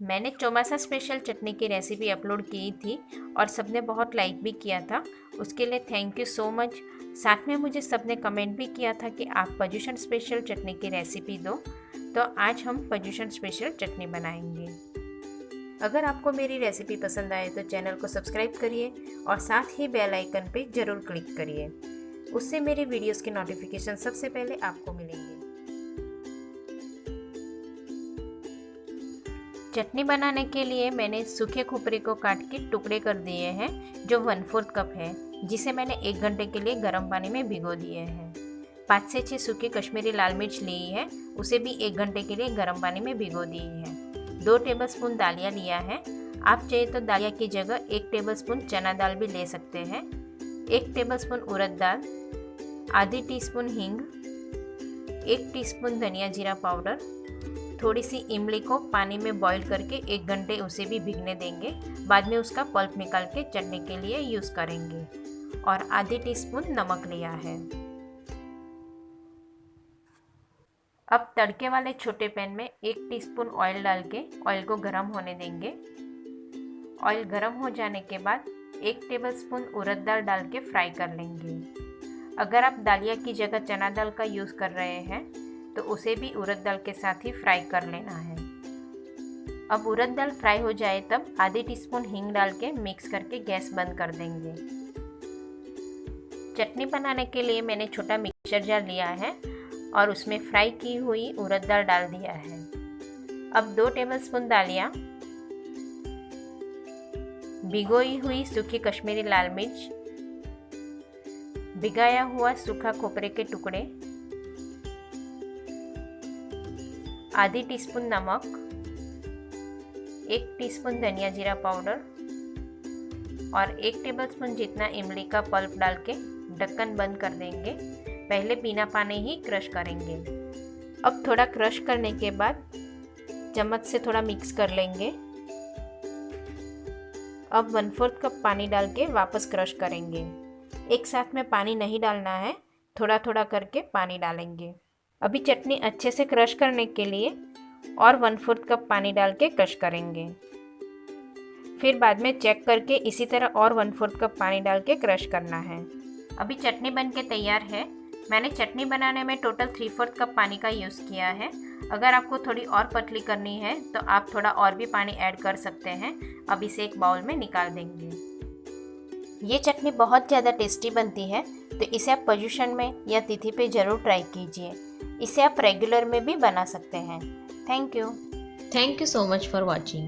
मैंने चौमासा स्पेशल चटनी की recipe upload की थी और सबने बहुत लाइक भी किया था। उसके लिए थैंक यू सो मच। साथ में मुझे सबने कमेंट भी किया था कि आप पर्युषण स्पेशल चटनी की रेसिपी दो, तो आज हम पर्युषण स्पेशल चटनी बनाएंगे। अगर आपको मेरी रेसिपी पसंद आए तो चैनल को सब्सक्राइब करिए और साथ ही बेल आइकन पे ज़रूर क्लिक करिए। उससे मेरी वीडियोस के नोटिफिकेशन सबसे पहले आपको मिलेंगे। चटनी बनाने के लिए मैंने सूखे खोपरे को काट के टुकड़े कर दिए हैं, जो 1/4 कप है, जिसे मैंने 1 घंटे के लिए गर्म पानी में भिगो दिए हैं। 5 से 6 सूखी कश्मीरी लाल मिर्च ली है, उसे भी 1 घंटे के लिए गर्म पानी में भिगो दी है। 2 टेबलस्पून दालिया लिया है। आप चाहे तो दालिया की जगह 1 टेबलस्पून चना दाल भी ले सकते हैं। 1 टेबलस्पून उड़द दाल, आधी टीस्पून हींग, 1 टीस्पून धनिया जीरा पाउडर, थोड़ी सी इमली को पानी में बॉईल करके 1 घंटे उसे भी भीगने देंगे। बाद में उसका पल्प निकाल के चटनी के लिए यूज़ करेंगे। और आधी टीस्पून नमक लिया है। अब तड़के वाले छोटे पैन में 1 टीस्पून ऑयल डाल के ऑयल को गर्म होने देंगे। ऑयल गर्म हो जाने के बाद 1 टेबलस्पून उड़द दाल डाल के फ्राई कर लेंगे। अगर आप दालिया की जगह चना दाल का यूज़ कर रहे हैं तो उसे भी उड़द दाल के साथ ही फ्राई कर लेना है। अब उड़द दाल फ्राई हो जाए तब आधी टीस्पून हींग डाल के मिक्स करके गैस बंद कर देंगे। चटनी बनाने के लिए मैंने छोटा मिक्सर जार लिया है और उसमें फ्राई की हुई उड़द दाल डाल दिया है। अब 2 टेबलस्पून दालिया, भिगोई हुई सूखी कश्मीरी लाल मिर्च, भिगाया हुआ सूखा खोपरे के टुकड़े, आधी टीस्पून नमक, 1 टीस्पून धनिया जीरा पाउडर और 1 टेबलस्पून जितना इमली का पल्प डाल के ढक्कन बंद कर देंगे। पहले बिना पानी ही क्रश करेंगे। अब थोड़ा क्रश करने के बाद चम्मच से थोड़ा मिक्स कर लेंगे। अब 1/4 कप पानी डाल के वापस क्रश करेंगे। एक साथ में पानी नहीं डालना है, थोड़ा थोड़ा करके पानी डालेंगे। अभी चटनी अच्छे से क्रश करने के लिए और 1/4 कप पानी डाल के क्रश करेंगे। फिर बाद में चेक करके इसी तरह और 1/4 कप पानी डाल के क्रश करना है। अभी चटनी बन के तैयार है। मैंने चटनी बनाने में टोटल 3/4 कप पानी का यूज़ किया है। अगर आपको थोड़ी और पतली करनी है तो आप थोड़ा और भी पानी ऐड कर सकते हैं। अब इसे एक बाउल में निकाल देंगे। ये चटनी बहुत ज़्यादा टेस्टी बनती है, तो इसे आप पर्युषण में या तिथि पे ज़रूर ट्राई कीजिए। इसे आप रेगुलर में भी बना सकते हैं। Thank you Thank you so much for watching.